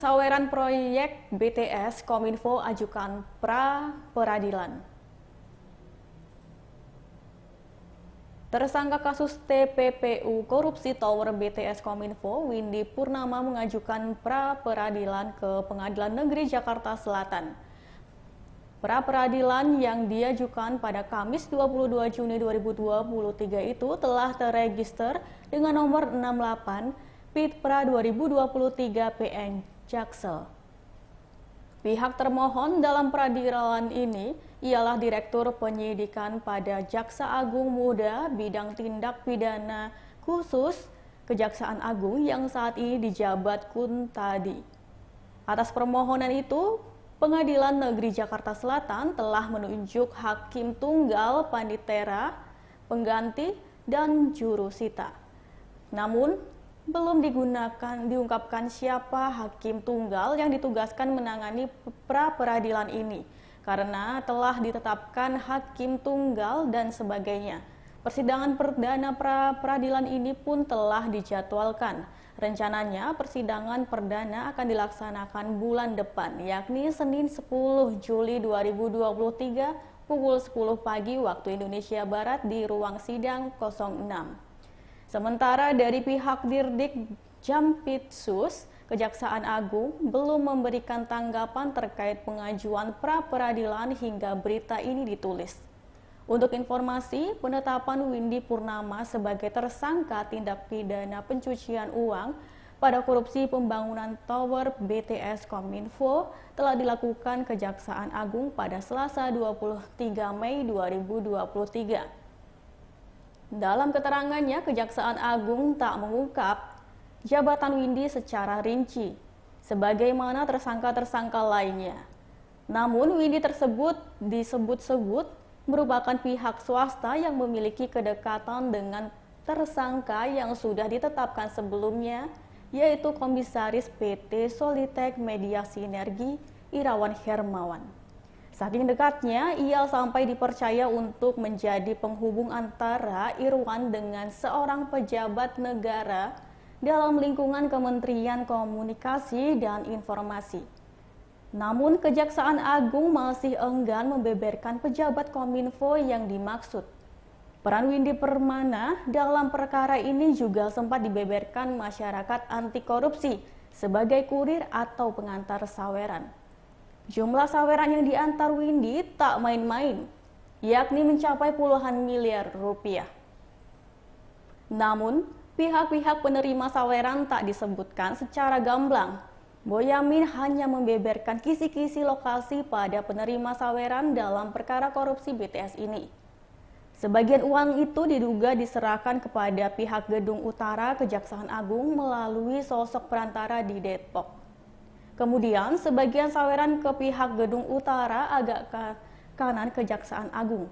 Saweran proyek BTS Kominfo ajukan pra-peradilan. Tersangka kasus TPPU korupsi Tower BTS Kominfo, Windy Purnama mengajukan pra-peradilan ke Pengadilan Negeri Jakarta Selatan. Pra-peradilan yang diajukan pada Kamis 22 Juni 2023 itu telah terregister dengan nomor 68 Pitpra 2023 PN Jaksel. Pihak termohon dalam peradilan ini ialah Direktur Penyidikan pada Jaksa Agung Muda Bidang Tindak Pidana Khusus Kejaksaan Agung yang saat ini dijabat Kuntadi. Atas permohonan itu, Pengadilan Negeri Jakarta Selatan telah menunjuk Hakim Tunggal Panditera, pengganti, dan jurusita. Namun, belum diungkapkan siapa hakim tunggal yang ditugaskan menangani pra-peradilan ini karena telah ditetapkan hakim tunggal dan sebagainya. Persidangan perdana pra-peradilan ini pun telah dijadwalkan. Rencananya persidangan perdana akan dilaksanakan bulan depan, yakni Senin 10 Juli 2023 pukul 10 pagi waktu Indonesia Barat di ruang sidang 06. Sementara dari pihak Dirdik Jampitsus, Kejaksaan Agung belum memberikan tanggapan terkait pengajuan pra-peradilan hingga berita ini ditulis. Untuk informasi, penetapan Windy Purnama sebagai tersangka tindak pidana pencucian uang pada korupsi pembangunan Tower BTS Kominfo telah dilakukan Kejaksaan Agung pada Selasa 23 Mei 2023. Dalam keterangannya, Kejaksaan Agung tak mengungkap jabatan Windy secara rinci, sebagaimana tersangka-tersangka lainnya. Namun, Windy tersebut disebut-sebut merupakan pihak swasta yang memiliki kedekatan dengan tersangka yang sudah ditetapkan sebelumnya, yaitu Komisaris PT Solitek Media Sinergi Irawan Hermawan. Saking dekatnya, ia sampai dipercaya untuk menjadi penghubung antara Irwan dengan seorang pejabat negara dalam lingkungan Kementerian Komunikasi dan Informasi. Namun, Kejaksaan Agung masih enggan membeberkan pejabat Kominfo yang dimaksud. Peran Windy Purnama dalam perkara ini juga sempat dibeberkan masyarakat anti korupsi sebagai kurir atau pengantar saweran. Jumlah saweran yang diantar Windy tak main-main, yakni mencapai puluhan miliar rupiah. Namun, pihak-pihak penerima saweran tak disebutkan secara gamblang. Boyamin hanya membeberkan kisi-kisi lokasi pada penerima saweran dalam perkara korupsi BTS ini. Sebagian uang itu diduga diserahkan kepada pihak Gedung Utara Kejaksaan Agung melalui sosok perantara di Depok. Kemudian, sebagian saweran ke pihak Gedung Utara agak ke kanan Kejaksaan Agung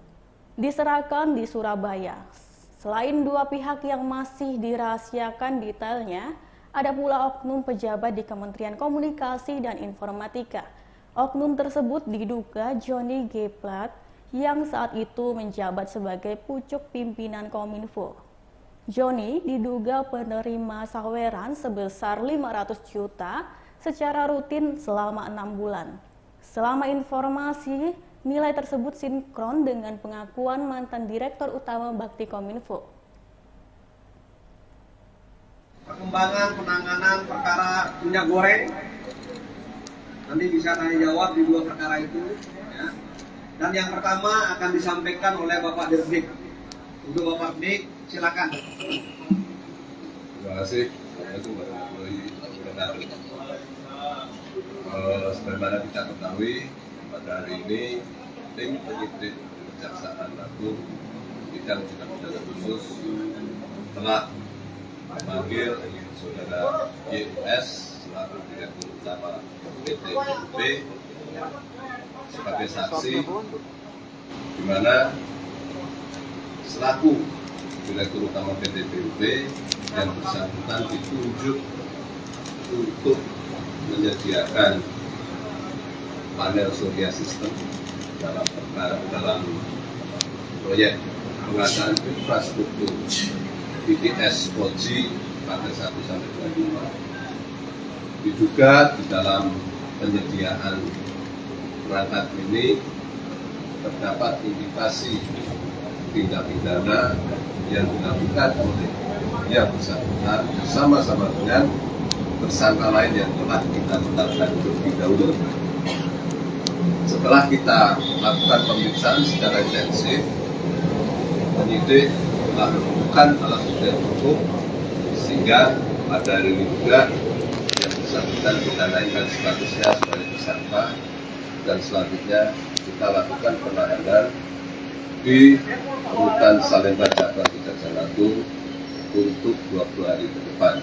diserahkan di Surabaya. Selain dua pihak yang masih dirahasiakan detailnya, ada pula oknum pejabat di Kementerian Komunikasi dan Informatika. Oknum tersebut diduga Johnny G. Plat yang saat itu menjabat sebagai pucuk pimpinan Kominfo. Johnny diduga penerima saweran sebesar 500 juta secara rutin selama 6 bulan. Selama informasi, nilai tersebut sinkron dengan pengakuan mantan Direktur Utama Bakti Kominfo. Perkembangan penanganan perkara minyak goreng, nanti bisa tanya jawab di dua perkara itu. Ya. Dan yang pertama akan disampaikan oleh Bapak Dirdik. Untuk Bapak Dirdik, silakan. Terima kasih. Assalamualaikum warahmatullahi wabarakatuh. Sebagaimana kita ketahui, pada hari ini tim penyidik Kejaksaan Agung bidang tindak pidana khusus telah memanggil saudara JS selaku Direktur Utama PT PUB sebagai saksi, di mana selaku Direktur Utama PT PUB yang bersangkutan ditunjuk untuk menyediakan panel surya sistem dalam proyek pengadaan infrastruktur BTS 4G pada 1 sampai 2. Diduga di dalam penyediaan perangkat ini terdapat indikasi tindak pidana yang dilakukan oleh yang bersangkutan bersama-sama dengan tersangka lain yang telah kita tetapkan terlebih dahulu. Setelah kita lakukan pemeriksaan secara intensif, penyidik telah menemukan alat bukti cukup sehingga pada hari ini juga yang bersangkutan kita naikkan statusnya sebagai tersangka dan selanjutnya kita lakukan penahanan di Rutan Salemba Cabang Kejaksaan Agung untuk 20 hari ke depan.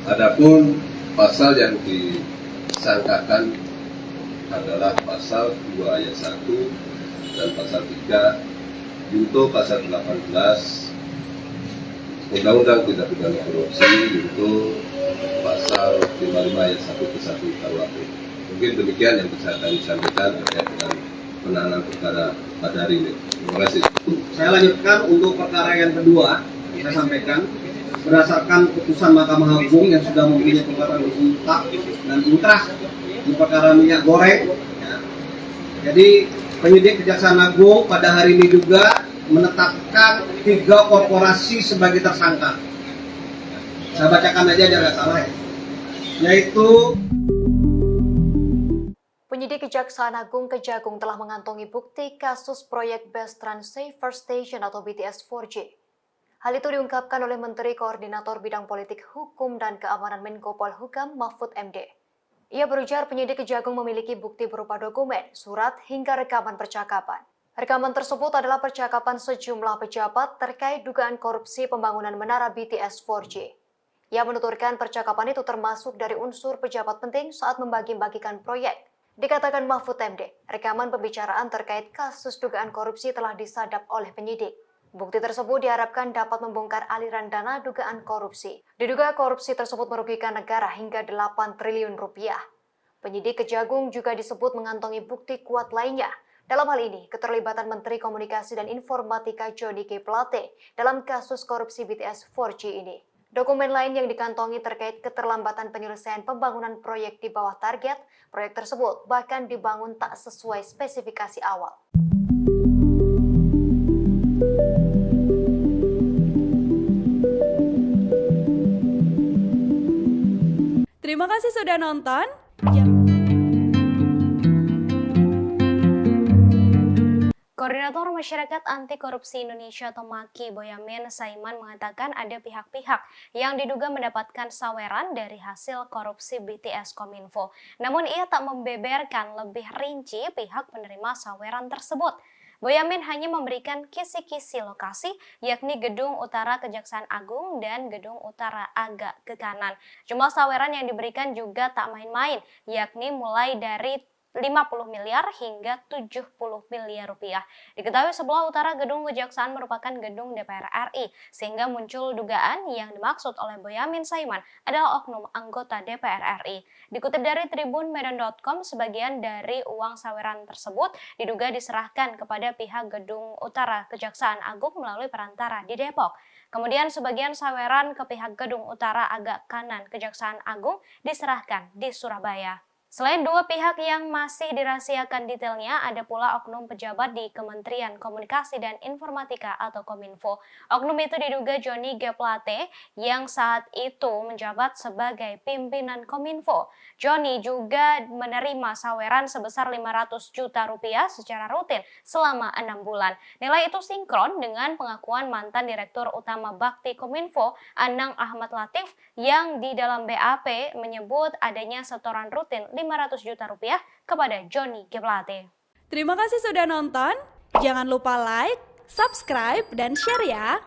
Adapun pasal yang disangkakan adalah pasal 2 ayat 1 dan pasal 3 junto pasal 18 Undang-Undang Tindak Pidana Korupsi junto pasal 55 ayat 1 ke 1 KUHP. Mungkin demikian yang bisa kami sampaikan terkait dengan penanganan perkara pada hari ini. Terima kasih. Saya lanjutkan untuk perkara yang kedua. Saya sampaikan berdasarkan putusan Mahkamah Agung yang sudah mempunyai kekuatan hukum tetap dan inkrah di perkara minyak goreng. Ya. Jadi penyidik Kejaksaan Agung pada hari ini juga menetapkan 3 korporasi sebagai tersangka. Saya bacakan aja jangan salah ya. Yaitu Penyidik Kejaksaan Agung Kejagung telah mengantongi bukti kasus proyek Best Trans Saver Station atau BTS 4G. Hal itu diungkapkan oleh Menteri Koordinator Bidang Politik Hukum dan Keamanan Menko Polhukam Mahfud MD. Ia berujar penyidik Kejagung memiliki bukti berupa dokumen, surat, hingga rekaman percakapan. Rekaman tersebut adalah percakapan sejumlah pejabat terkait dugaan korupsi pembangunan menara BTS 4G. Ia menuturkan percakapan itu termasuk dari unsur pejabat penting saat membagi-bagikan proyek. Dikatakan Mahfud MD, rekaman pembicaraan terkait kasus dugaan korupsi telah disadap oleh penyidik. Bukti tersebut diharapkan dapat membongkar aliran dana dugaan korupsi. Diduga korupsi tersebut merugikan negara hingga 8 triliun rupiah. Penyidik Kejagung juga disebut mengantongi bukti kuat lainnya. Dalam hal ini, keterlibatan Menteri Komunikasi dan Informatika Johnny G. Plate dalam kasus korupsi BTS 4G ini. Dokumen lain yang dikantongi terkait keterlambatan penyelesaian pembangunan proyek di bawah target, proyek tersebut bahkan dibangun tak sesuai spesifikasi awal. Terima kasih sudah nonton. Koordinator Masyarakat Anti Korupsi Indonesia atau MAKI Boyamin Saiman mengatakan ada pihak-pihak yang diduga mendapatkan saweran dari hasil korupsi BTS Kominfo. Namun ia tak membeberkan lebih rinci pihak penerima saweran tersebut. Boyamin hanya memberikan kisi-kisi lokasi, yakni Gedung Utara Kejaksaan Agung dan Gedung Utara agak ke kanan. Jumlah saweran yang diberikan juga tak main-main, yakni mulai dari 50 miliar hingga 70 miliar rupiah. Diketahui sebelah utara Gedung Kejaksaan merupakan gedung DPR RI, sehingga muncul dugaan yang dimaksud oleh Boyamin Saiman adalah oknum anggota DPR RI. Dikutip dari tribunmedan.com, sebagian dari uang saweran tersebut diduga diserahkan kepada pihak Gedung Utara Kejaksaan Agung melalui perantara di Depok. Kemudian sebagian saweran ke pihak Gedung Utara agak kanan Kejaksaan Agung diserahkan di Surabaya. Selain dua pihak yang masih dirahasiakan detailnya, ada pula oknum pejabat di Kementerian Komunikasi dan Informatika atau Kominfo. Oknum itu diduga Johnny G. Plate yang saat itu menjabat sebagai pimpinan Kominfo. Johnny juga menerima saweran sebesar 500 juta rupiah secara rutin selama 6 bulan. Nilai itu sinkron dengan pengakuan mantan Direktur Utama Bakti Kominfo, Anang Ahmad Latif, yang di dalam BAP menyebut adanya setoran rutin 500 juta rupiah kepada Johnny G. Plate. Terima kasih sudah nonton. Jangan lupa like, subscribe, dan share ya.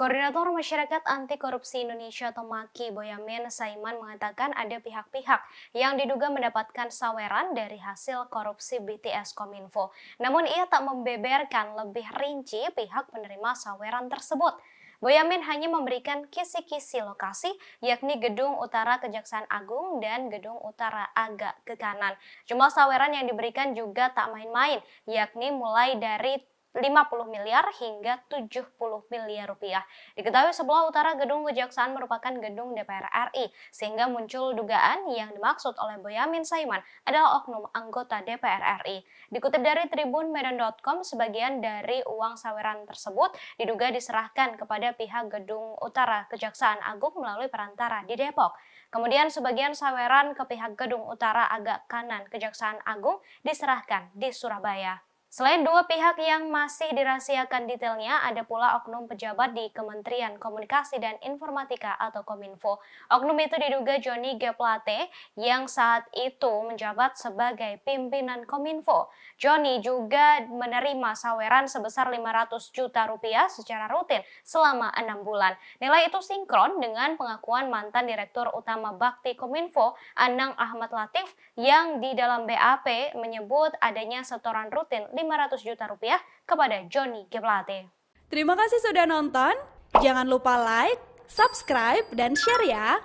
Koordinator Masyarakat Anti Korupsi Indonesia atau MAKI Boyamin Saiman mengatakan ada pihak-pihak yang diduga mendapatkan saweran dari hasil korupsi BTS Kominfo. Namun ia tak membeberkan lebih rinci pihak penerima saweran tersebut. Boyamin hanya memberikan kisi-kisi lokasi, yakni Gedung Utara Kejaksaan Agung dan Gedung Utara agak ke kanan. Jumlah saweran yang diberikan juga tak main-main, yakni mulai dari 50 miliar hingga 70 miliar rupiah. Diketahui sebelah utara gedung Kejaksaan merupakan gedung DPR RI, sehingga muncul dugaan yang dimaksud oleh Boyamin Saiman adalah oknum anggota DPR RI. Dikutip dari tribunmedan.com, sebagian dari uang saweran tersebut diduga diserahkan kepada pihak gedung utara Kejaksaan Agung melalui perantara di Depok. Kemudian sebagian saweran ke pihak gedung utara agak kanan Kejaksaan Agung diserahkan di Surabaya. Selain dua pihak yang masih dirahasiakan detailnya, ada pula oknum pejabat di Kementerian Komunikasi dan Informatika atau Kominfo. Oknum itu diduga Johnny G. Plate yang saat itu menjabat sebagai pimpinan Kominfo. Johnny juga menerima saweran sebesar 500 juta rupiah secara rutin selama 6 bulan. Nilai itu sinkron dengan pengakuan mantan Direktur Utama Bakti Kominfo, Anang Ahmad Latif, yang di dalam BAP menyebut adanya setoran rutin 500 juta rupiah kepada Johnny G. Plate. Terima kasih sudah nonton. Jangan lupa like, subscribe, dan share ya.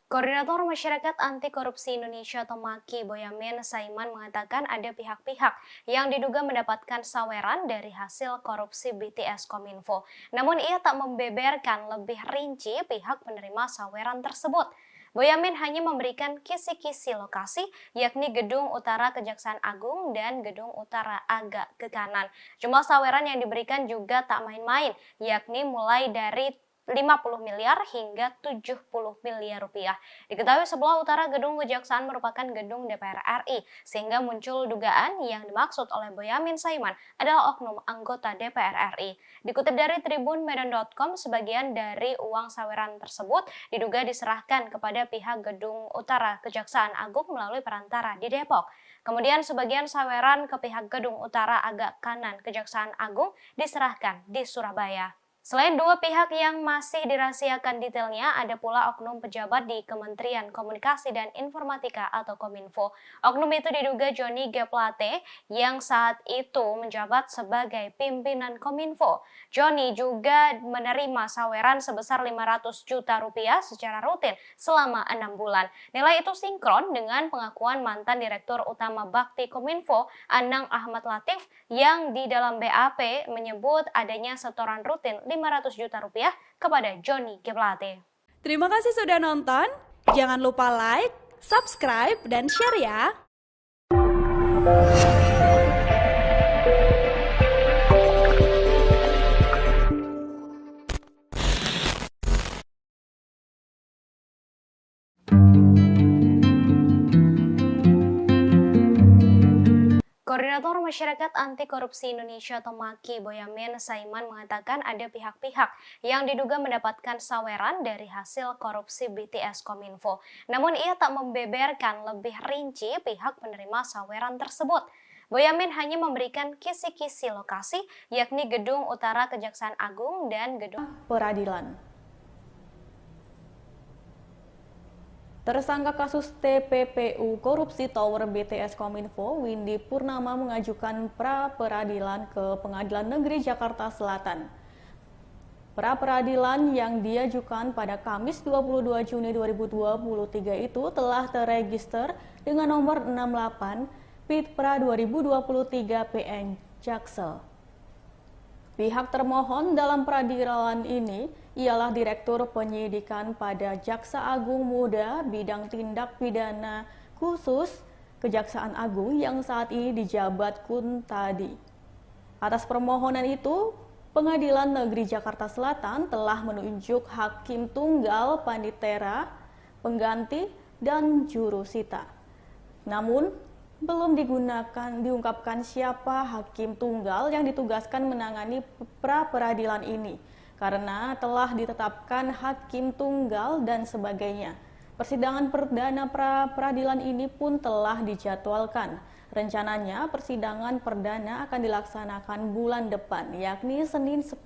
Koordinator Masyarakat Anti Korupsi Indonesia atau MAKI Boyamin Saiman mengatakan ada pihak-pihak yang diduga mendapatkan saweran dari hasil korupsi BTS Kominfo. Namun ia tak membeberkan lebih rinci pihak penerima saweran tersebut. Boyamin hanya memberikan kisi-kisi lokasi, yakni Gedung Utara Kejaksaan Agung dan Gedung Utara agak ke kanan. Jumlah saweran yang diberikan juga tak main-main, yakni mulai dari 50 miliar hingga 70 miliar rupiah. Diketahui sebelah utara gedung Kejaksaan merupakan gedung DPR RI, sehingga muncul dugaan yang dimaksud oleh Boyamin Saiman adalah oknum anggota DPR RI. Dikutip dari tribunmedan.com, sebagian dari uang saweran tersebut diduga diserahkan kepada pihak gedung utara Kejaksaan Agung melalui perantara di Depok. Kemudian sebagian saweran ke pihak gedung utara agak kanan Kejaksaan Agung diserahkan di Surabaya. Selain dua pihak yang masih dirahasiakan detailnya, ada pula oknum pejabat di Kementerian Komunikasi dan Informatika atau Kominfo. Oknum itu diduga Johnny G. Plate yang saat itu menjabat sebagai pimpinan Kominfo. Johnny juga menerima saweran sebesar 500 juta rupiah secara rutin selama 6 bulan. Nilai itu sinkron dengan pengakuan mantan Direktur Utama Bakti Kominfo, Anang Ahmad Latif, yang di dalam BAP menyebut adanya setoran rutin 500 juta rupiah kepada Johnny G. Plate. Terima kasih sudah nonton. Jangan lupa like, subscribe, dan share ya. Koordinator Masyarakat Anti Korupsi Indonesia atau MAKI Boyamin Saiman mengatakan ada pihak-pihak yang diduga mendapatkan saweran dari hasil korupsi BTS Kominfo. Namun ia tak membeberkan lebih rinci pihak penerima saweran tersebut. Boyamin hanya memberikan kisi-kisi lokasi, yakni Gedung Utara Kejaksaan Agung dan Gedung Peradilan. Tersangka kasus TPPU korupsi Tower BTS Kominfo, Windy Purnama mengajukan pra-peradilan ke Pengadilan Negeri Jakarta Selatan. Pra-peradilan yang diajukan pada Kamis 22 Juni 2023 itu telah terregister dengan nomor 68 PIT-PRA 2023 PN Jaksel. Pihak termohon dalam peradilan ini ialah Direktur Penyidikan pada Jaksa Agung Muda Bidang Tindak Pidana Khusus Kejaksaan Agung yang saat ini dijabat Kuntadi. Atas permohonan itu, Pengadilan Negeri Jakarta Selatan telah menunjuk Hakim Tunggal Panitera, Pengganti, dan Jurusita. Namun, belum diungkapkan siapa hakim tunggal yang ditugaskan menangani pra-peradilan ini, karena telah ditetapkan hakim tunggal dan sebagainya. Persidangan perdana pra-peradilan ini pun telah dijadwalkan. Rencananya persidangan perdana akan dilaksanakan bulan depan, yakni Senin 10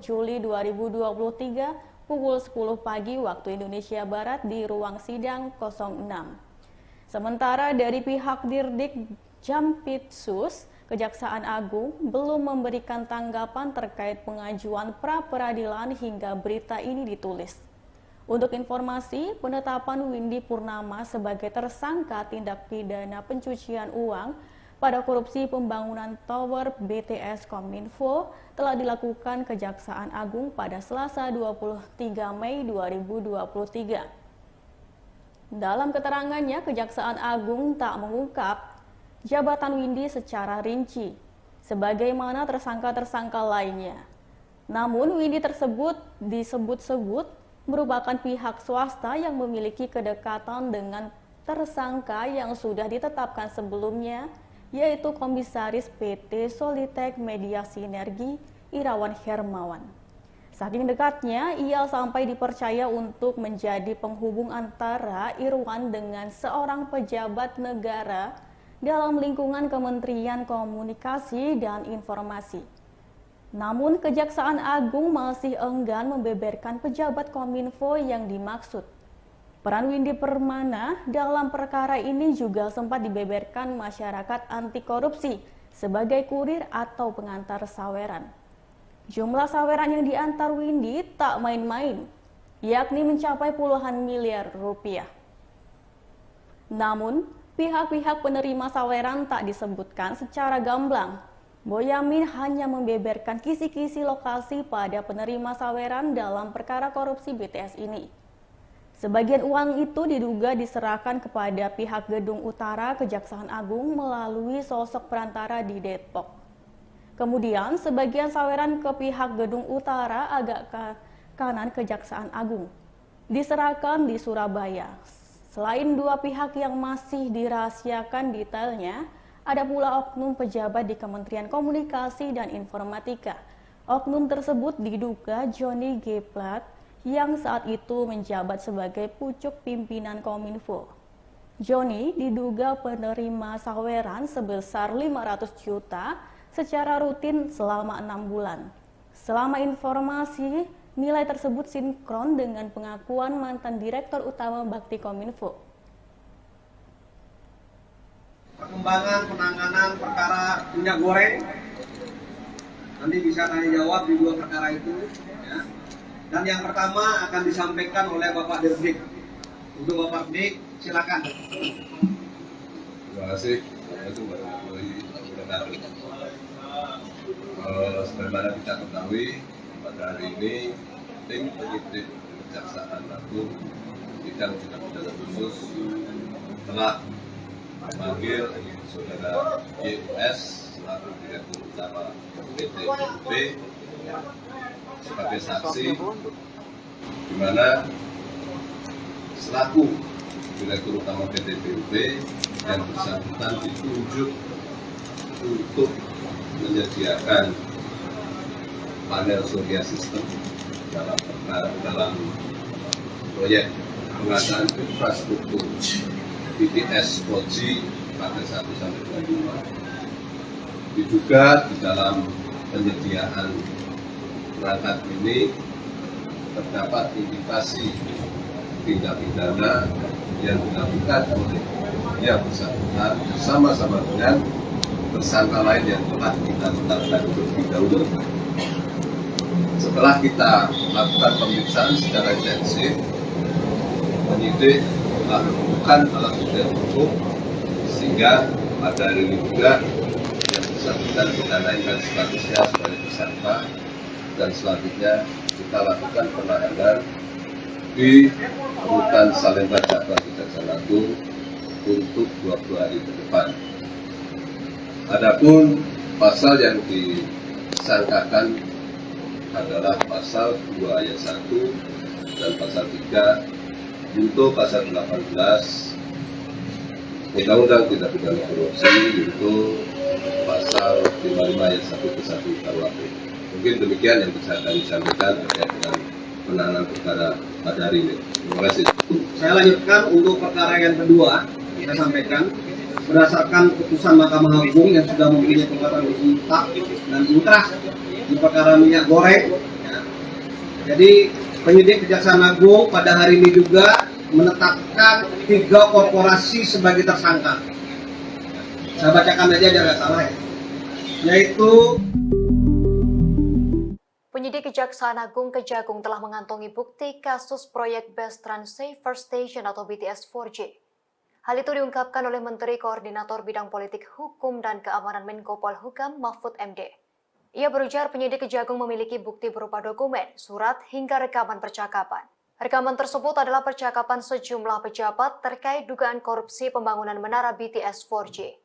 Juli 2023 pukul 10 pagi waktu Indonesia Barat di ruang sidang 06. Sementara dari pihak Dirdik Jampitsus, Kejaksaan Agung belum memberikan tanggapan terkait pengajuan pra-peradilan hingga berita ini ditulis. Untuk informasi, penetapan Windy Purnama sebagai tersangka tindak pidana pencucian uang pada korupsi pembangunan Tower BTS Kominfo telah dilakukan Kejaksaan Agung pada Selasa 23 Mei 2023. Dalam keterangannya, Kejaksaan Agung tak mengungkap jabatan Windy secara rinci, sebagaimana tersangka-tersangka lainnya. Namun, Windy tersebut disebut-sebut merupakan pihak swasta yang memiliki kedekatan dengan tersangka yang sudah ditetapkan sebelumnya, yaitu Komisaris PT Solitek Media Sinergi Irawan Hermawan. Saking dekatnya, ia sampai dipercaya untuk menjadi penghubung antara Irwan dengan seorang pejabat negara dalam lingkungan Kementerian Komunikasi dan Informasi. Namun, Kejaksaan Agung masih enggan membeberkan pejabat Kominfo yang dimaksud. Peran Windy Purnama dalam perkara ini juga sempat dibeberkan masyarakat anti korupsi sebagai kurir atau pengantar saweran. Jumlah saweran yang diantar Windy tak main-main, yakni mencapai puluhan miliar rupiah. Namun, pihak-pihak penerima saweran tak disebutkan secara gamblang. Boyamin hanya membeberkan kisi-kisi lokasi pada penerima saweran dalam perkara korupsi BTS ini. Sebagian uang itu diduga diserahkan kepada pihak Gedung Utara Kejaksaan Agung melalui sosok perantara di Depok. Kemudian sebagian saweran ke pihak Gedung Utara agak ke kanan Kejaksaan Agung diserahkan di Surabaya. Selain dua pihak yang masih dirahasiakan detailnya, ada pula oknum pejabat di Kementerian Komunikasi dan Informatika. Oknum tersebut diduga Johnny G. Plat yang saat itu menjabat sebagai pucuk pimpinan Kominfo. Johnny diduga penerima saweran sebesar 500 juta secara rutin selama 6 bulan. Selama informasi, nilai tersebut sinkron dengan pengakuan mantan Direktur Utama Bakti Kominfo. Perkembangan penanganan perkara minyak goreng nanti bisa tanya jawab di dua perkara itu, ya. Dan yang pertama akan disampaikan oleh Bapak Dirdik. Untuk Bapak Dirdik, silakan. Terima kasih. Assalamualaikum warahmatullahi wabarakatuh. Sebagaimana kita ketahui, pada hari ini tim penyidik Kejaksaan Agung bidang tindak pidana khusus telah memanggil saudara YS selaku Direktur Utama PT PUB sebagai saksi, di mana selaku Direktur Utama PT PUB yang bersangkutan ditunjuk untuk menyediakan panel surya sistem dalam proyek pengadaan infrastruktur BTS 4G fase 1 sampai 2. Diduga di dalam penyediaan perangkat ini terdapat indikasi tindak pidana yang dilakukan oleh yang bersangkutan bersama-sama dengan tersangka lain yang telah kita tetapkan terlebih dahulu. Setelah kita lakukan pemeriksaan secara intensif, penyidik telah menemukan alat bukti yang cukup sehingga pada hari ini juga yang bersangkutan kita naikkan statusnya sebagai tersangka dan selanjutnya kita lakukan penahanan di Rutan Salemba Cabang Kejaksaan Agung untuk 20 hari ke depan. Adapun pasal yang disangkakan adalah pasal 2 ayat 1 dan pasal 3 junto pasal 18 Undang-Undang Tindak Pidana Korupsi junto pasal 55 ayat 1 ke 1 KUHP. Mungkin demikian yang bisa kami sampaikan terkait dengan penanganan perkara pada hari ini. Terima kasih. Saya lanjutkan untuk perkara yang kedua, saya sampaikan berdasarkan putusan Mahkamah Agung yang sudah mempunyai kekuatan hukum tetap dan inkrah di perkara minyak goreng. Ya. Jadi penyidik Kejaksaan Agung pada hari ini juga menetapkan 3 korporasi sebagai tersangka. Saya bacakan aja biar nggak salah ya. Yaitu Penyidik Kejaksaan Agung Kejagung telah mengantongi bukti kasus proyek Best Trans Saver Station atau BTS 4G. Hal itu diungkapkan oleh Menteri Koordinator Bidang Politik Hukum dan Keamanan Menko Polhukam Mahfud MD. Ia berujar penyidik Kejagung memiliki bukti berupa dokumen, surat, hingga rekaman percakapan. Rekaman tersebut adalah percakapan sejumlah pejabat terkait dugaan korupsi pembangunan menara BTS 4G.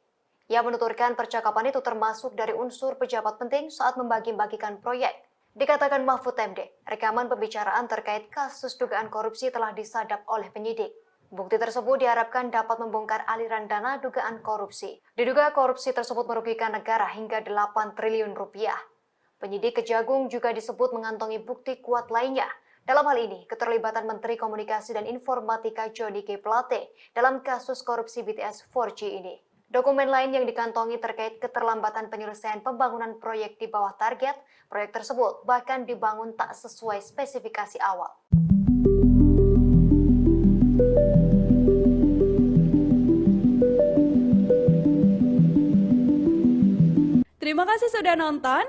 Ia menuturkan percakapan itu termasuk dari unsur pejabat penting saat membagi-bagikan proyek. Dikatakan Mahfud MD, rekaman pembicaraan terkait kasus dugaan korupsi telah disadap oleh penyidik. Bukti tersebut diharapkan dapat membongkar aliran dana dugaan korupsi. Diduga korupsi tersebut merugikan negara hingga 8 triliun rupiah. Penyidik Kejagung juga disebut mengantongi bukti kuat lainnya. Dalam hal ini, keterlibatan Menteri Komunikasi dan Informatika Johnny G. Plate dalam kasus korupsi BTS 4G ini. Dokumen lain yang dikantongi terkait keterlambatan penyelesaian pembangunan proyek di bawah target, proyek tersebut bahkan dibangun tak sesuai spesifikasi awal. Terima kasih sudah nonton.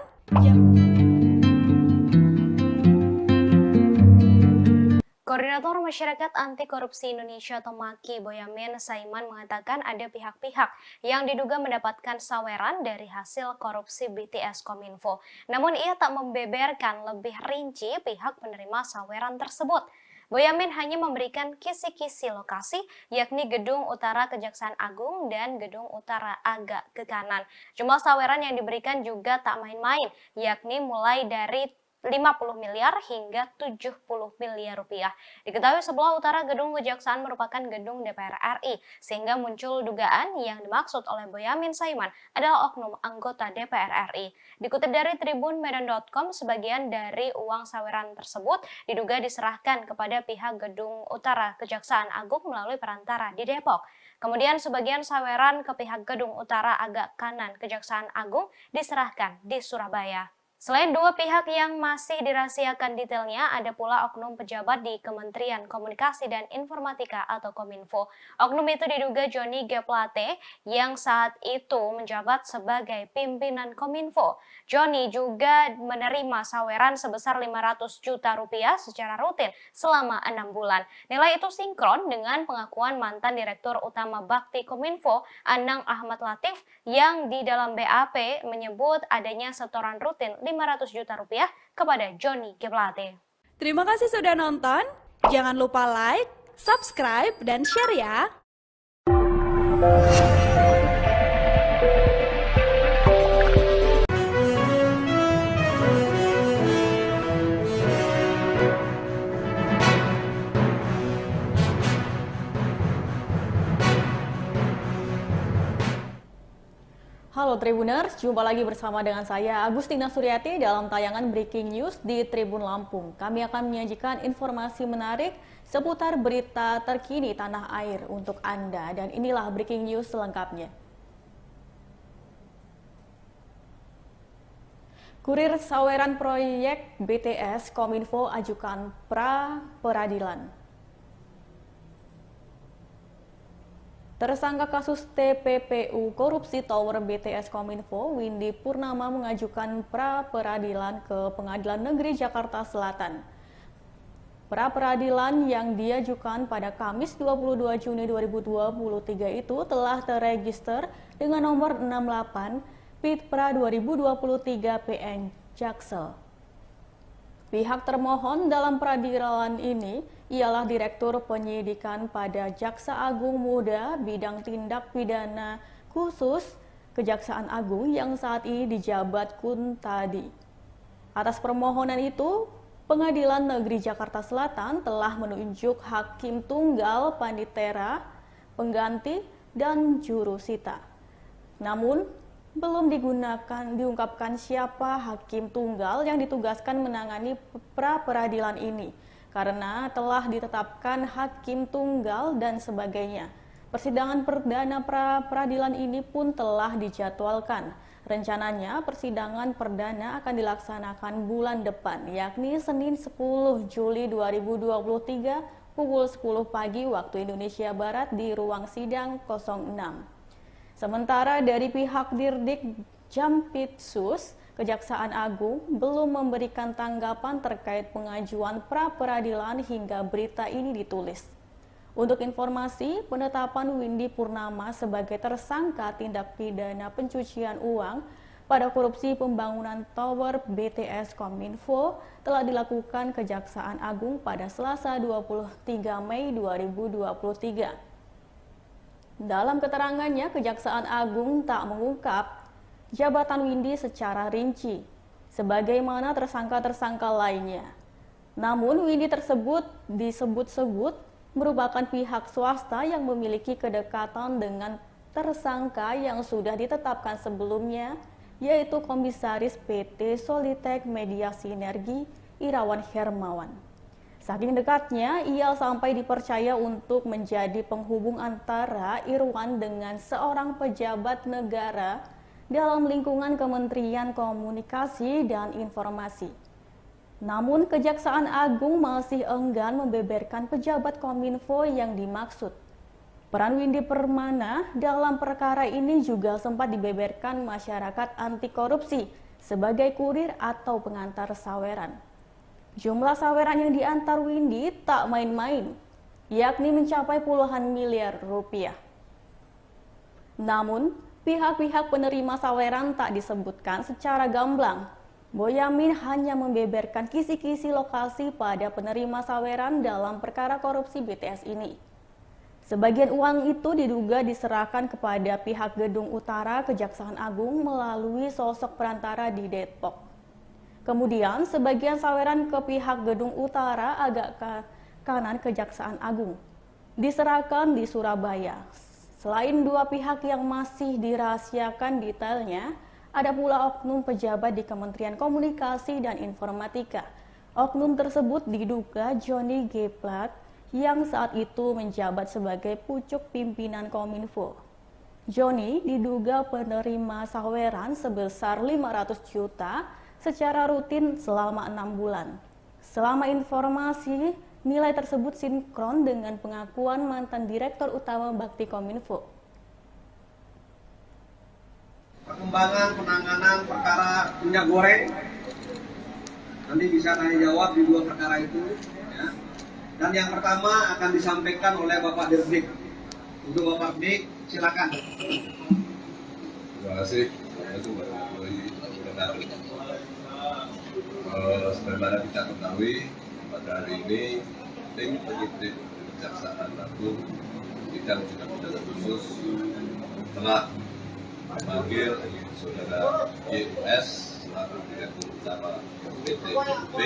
Koordinator Masyarakat Anti Korupsi Indonesia atau MAKI Boyamin Saiman mengatakan ada pihak-pihak yang diduga mendapatkan saweran dari hasil korupsi BTS Kominfo. Namun ia tak membeberkan lebih rinci pihak penerima saweran tersebut. Boyamin hanya memberikan kisi-kisi lokasi, yakni Gedung Utara Kejaksaan Agung dan Gedung Utara agak ke kanan. Jumlah saweran yang diberikan juga tak main-main, yakni mulai dari 50 miliar hingga 70 miliar rupiah. Diketahui sebelah utara gedung Kejaksaan merupakan gedung DPR RI, sehingga muncul dugaan yang dimaksud oleh Boyamin Saiman adalah oknum anggota DPR RI. Dikutip dari tribunmedan.com, sebagian dari uang saweran tersebut diduga diserahkan kepada pihak gedung Utara Kejaksaan Agung melalui perantara di Depok. Kemudian sebagian saweran ke pihak gedung Utara agak kanan Kejaksaan Agung diserahkan di Surabaya. Selain dua pihak yang masih dirahasiakan detailnya, ada pula oknum pejabat di Kementerian Komunikasi dan Informatika atau Kominfo. Oknum itu diduga Johnny G. Plate yang saat itu menjabat sebagai pimpinan Kominfo. Johnny juga menerima saweran sebesar 500 juta rupiah secara rutin selama 6 bulan. Nilai itu sinkron dengan pengakuan mantan Direktur Utama Bakti Kominfo, Anang Ahmad Latif, yang di dalam BAP menyebut adanya setoran rutin 500 juta rupiah kepada Johnny G. Plate. Terima kasih sudah nonton. Jangan lupa like, subscribe, dan share ya. Halo Tribuners, jumpa lagi bersama dengan saya Agustina Suryati dalam tayangan Breaking News di Tribun Lampung. Kami akan menyajikan informasi menarik seputar berita terkini tanah air untuk Anda, dan inilah Breaking News selengkapnya. Kurir saweran proyek BTS Kominfo ajukan pra peradilan. Tersangka kasus TPPU korupsi Tower BTS Kominfo, Windy Purnama mengajukan pra peradilan ke Pengadilan Negeri Jakarta Selatan. Pra peradilan yang diajukan pada Kamis 22 Juni 2023 itu telah terregister dengan nomor 68 Pitpra 2023 PN Jaksel. Pihak termohon dalam peradilan ini ialah Direktur Penyidikan pada Jaksa Agung Muda Bidang Tindak Pidana Khusus Kejaksaan Agung yang saat ini dijabat Kuntadi. Atas permohonan itu, Pengadilan Negeri Jakarta Selatan telah menunjuk Hakim Tunggal Panditera, Pengganti, dan Jurusita. Namun, belum diungkapkan siapa hakim tunggal yang ditugaskan menangani pra-peradilan ini karena telah ditetapkan hakim tunggal dan sebagainya. Persidangan perdana pra-peradilan ini pun telah dijadwalkan. Rencananya persidangan perdana akan dilaksanakan bulan depan, yakni Senin 10 Juli 2023 pukul 10 pagi waktu Indonesia Barat di ruang sidang 06. Sementara dari pihak Dirdik Jampitsus, Kejaksaan Agung belum memberikan tanggapan terkait pengajuan pra-peradilan hingga berita ini ditulis. Untuk informasi, penetapan Windy Purnama sebagai tersangka tindak pidana pencucian uang pada korupsi pembangunan Tower BTS Kominfo telah dilakukan Kejaksaan Agung pada Selasa 23 Mei 2023. Dalam keterangannya, Kejaksaan Agung tak mengungkap jabatan Windy secara rinci, sebagaimana tersangka-tersangka lainnya. Namun, Windy tersebut disebut-sebut merupakan pihak swasta yang memiliki kedekatan dengan tersangka yang sudah ditetapkan sebelumnya, yaitu Komisaris PT Solitek Media Sinergi Irawan Hermawan. Saking dekatnya, ia sampai dipercaya untuk menjadi penghubung antara Irwan dengan seorang pejabat negara dalam lingkungan Kementerian Komunikasi dan Informasi. Namun, Kejaksaan Agung masih enggan membeberkan pejabat Kominfo yang dimaksud. Peran Windy Purnama dalam perkara ini juga sempat dibeberkan masyarakat anti korupsi sebagai kurir atau pengantar saweran. Jumlah saweran yang diantar Windy tak main-main, yakni mencapai puluhan miliar rupiah. Namun, pihak-pihak penerima saweran tak disebutkan secara gamblang. Boyamin hanya membeberkan kisi-kisi lokasi pada penerima saweran dalam perkara korupsi BTS ini. Sebagian uang itu diduga diserahkan kepada pihak Gedung Utara Kejaksaan Agung melalui sosok perantara di Depok. Kemudian, sebagian saweran ke pihak Gedung Utara agak ke kanan Kejaksaan Agung diserahkan di Surabaya. Selain dua pihak yang masih dirahasiakan detailnya, ada pula oknum pejabat di Kementerian Komunikasi dan Informatika. Oknum tersebut diduga Johnny G. Plat yang saat itu menjabat sebagai pucuk pimpinan Kominfo. Johnny diduga penerima saweran sebesar 500 juta secara rutin selama 6 bulan. Selama informasi, nilai tersebut sinkron dengan pengakuan mantan Direktur Utama Bakti Kominfo. Perkembangan penanganan perkara minyak goreng, nanti bisa tanya jawab di dua perkara itu. Ya. Dan yang pertama akan disampaikan oleh Bapak Dirdik. Untuk Bapak Dirdik, silakan. Terima kasih. Sebagaimana kita ketahui, pada hari ini tim penyidik Kejaksaan Agung bidang tindak pidana khusus telah memanggil saudara YS selaku Direktur Utama PT PUP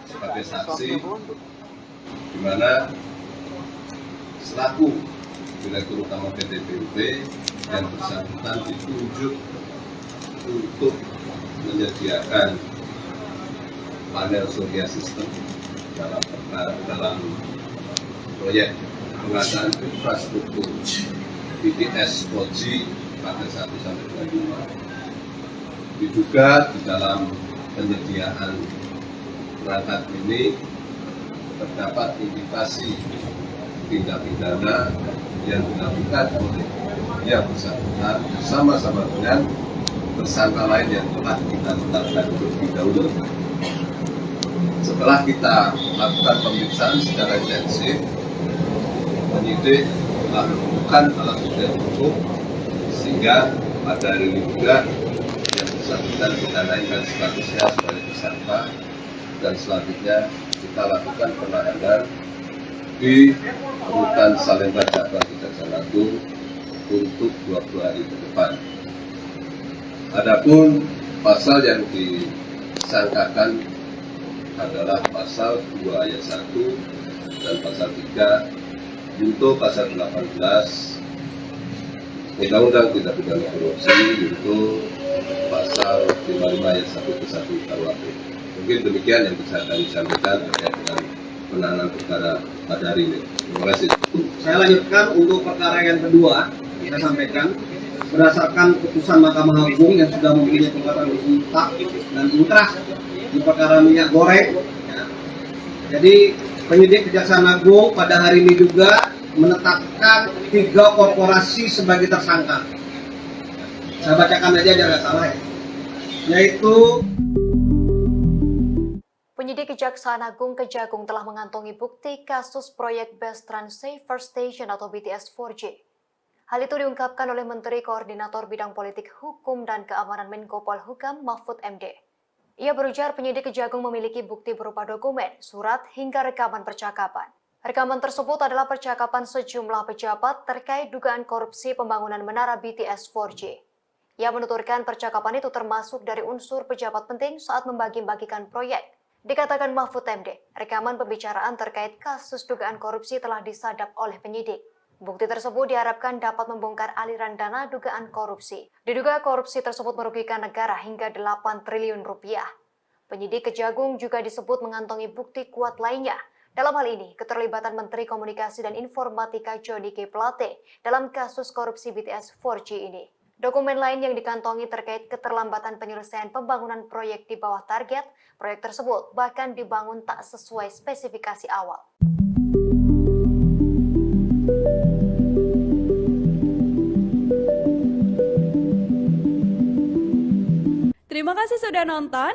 sebagai saksi, di mana selaku Direktur Utama PT PUP yang bersangkutan ditunjuk untuk menyediakan panel surya sistem dalam proyek pengadaan infrastruktur BTS 4G pada 1-2. Diduga di dalam penyediaan perangkat ini terdapat indikasi tindak pidana yang dilakukan oleh yang bersangkutan bersama-sama dengan tersangka lain yang telah kita tetapkan terlebih dahulu. Setelah kita lakukan pemeriksaan secara intensif, penyidik telah menemukan alat bukti cukup sehingga pada hari ini juga yang bersangkutan kita naikkan statusnya sebagai tersangka dan selanjutnya kita lakukan penahanan di Rutan Salemba Cabang Kejaksaan Agung untuk 20 hari ke depan. Adapun pasal yang disangkakan adalah pasal 2 ayat 1 dan pasal 3 junto pasal 18 Undang-Undang Tindak Pidana Korupsi yaitu pasal 55 ayat 1 ke 1 KUHP. Mungkin demikian yang bisa kami sampaikan terkait dengan penanganan perkara pada hari ini. Terima kasih. Saya lanjutkan untuk perkara yang kedua, kita sampaikan berdasarkan putusan Mahkamah Agung yang sudah mempunyai kekuatan hukum tetap dan inkrah di perkara minyak goreng. Ya. Jadi penyidik Kejaksaan Agung pada hari ini juga menetapkan 3 korporasi sebagai tersangka. Saya bacakan aja biar nggak salah ya. Yaitu Penyidik Kejaksaan Agung Kejagung telah mengantongi bukti kasus proyek Best Trans Saver Station atau BTS 4J. Hal itu diungkapkan oleh Menteri Koordinator Bidang Politik Hukum dan Keamanan Menko Polhukam Mahfud MD. Ia berujar penyidik Kejagung memiliki bukti berupa dokumen, surat, hingga rekaman percakapan. Rekaman tersebut adalah percakapan sejumlah pejabat terkait dugaan korupsi pembangunan menara BTS 4J. Ia menuturkan percakapan itu termasuk dari unsur pejabat penting saat membagi-bagikan proyek. Dikatakan Mahfud MD, rekaman pembicaraan terkait kasus dugaan korupsi telah disadap oleh penyidik. Bukti tersebut diharapkan dapat membongkar aliran dana dugaan korupsi. Diduga korupsi tersebut merugikan negara hingga 8 triliun rupiah. Penyidik Kejagung juga disebut mengantongi bukti kuat lainnya. Dalam hal ini, keterlibatan Menteri Komunikasi dan Informatika Johnny G. Plate dalam kasus korupsi BTS 4G ini. Dokumen lain yang dikantongi terkait keterlambatan penyelesaian pembangunan proyek di bawah target, proyek tersebut bahkan dibangun tak sesuai spesifikasi awal. Terima kasih sudah nonton.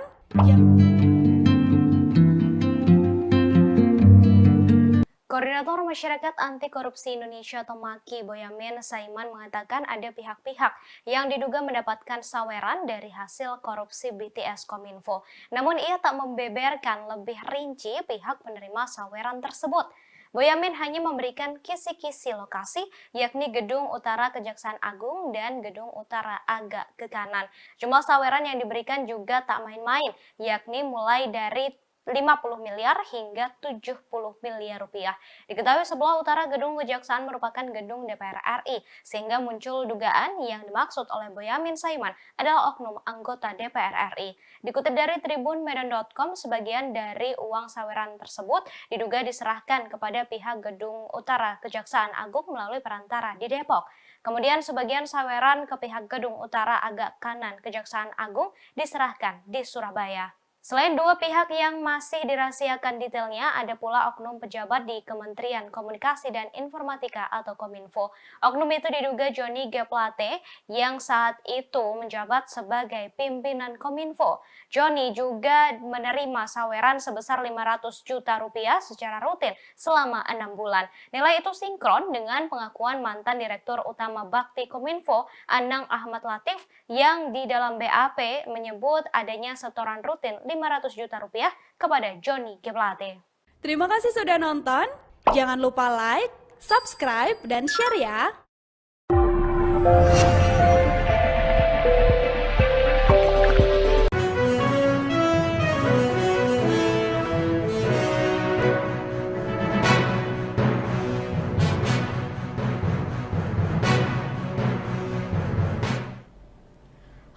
Koordinator Masyarakat Anti Korupsi Indonesia atau MAKI Boyamin Saiman mengatakan ada pihak-pihak yang diduga mendapatkan saweran dari hasil korupsi BTS Kominfo. Namun ia tak membeberkan lebih rinci pihak penerima saweran tersebut. Boyamin hanya memberikan kisi-kisi lokasi, yakni Gedung Utara Kejaksaan Agung dan Gedung Utara agak ke kanan. Jumlah saweran yang diberikan juga tak main-main, yakni mulai dari 50 miliar hingga 70 miliar rupiah. Diketahui sebelah utara Gedung Kejaksaan merupakan gedung DPR RI, sehingga muncul dugaan yang dimaksud oleh Boyamin Saiman adalah oknum anggota DPR RI. Dikutip dari tribunmedan.com, sebagian dari uang saweran tersebut diduga diserahkan kepada pihak Gedung Utara Kejaksaan Agung melalui perantara di Depok. Kemudian sebagian saweran ke pihak Gedung Utara agak kanan Kejaksaan Agung diserahkan di Surabaya. Selain dua pihak yang masih dirahasiakan detailnya, ada pula oknum pejabat di Kementerian Komunikasi dan Informatika atau Kominfo. Oknum itu diduga Johnny G. Plate yang saat itu menjabat sebagai pimpinan Kominfo. Johnny juga menerima saweran sebesar 500 juta rupiah secara rutin selama 6 bulan. Nilai itu sinkron dengan pengakuan mantan Direktur Utama Bakti Kominfo, Anang Ahmad Latif, yang di dalam BAP menyebut adanya setoran rutin 500 juta rupiah kepada Johnny G. Plate. Terima kasih sudah nonton. Jangan lupa like, subscribe, dan share ya.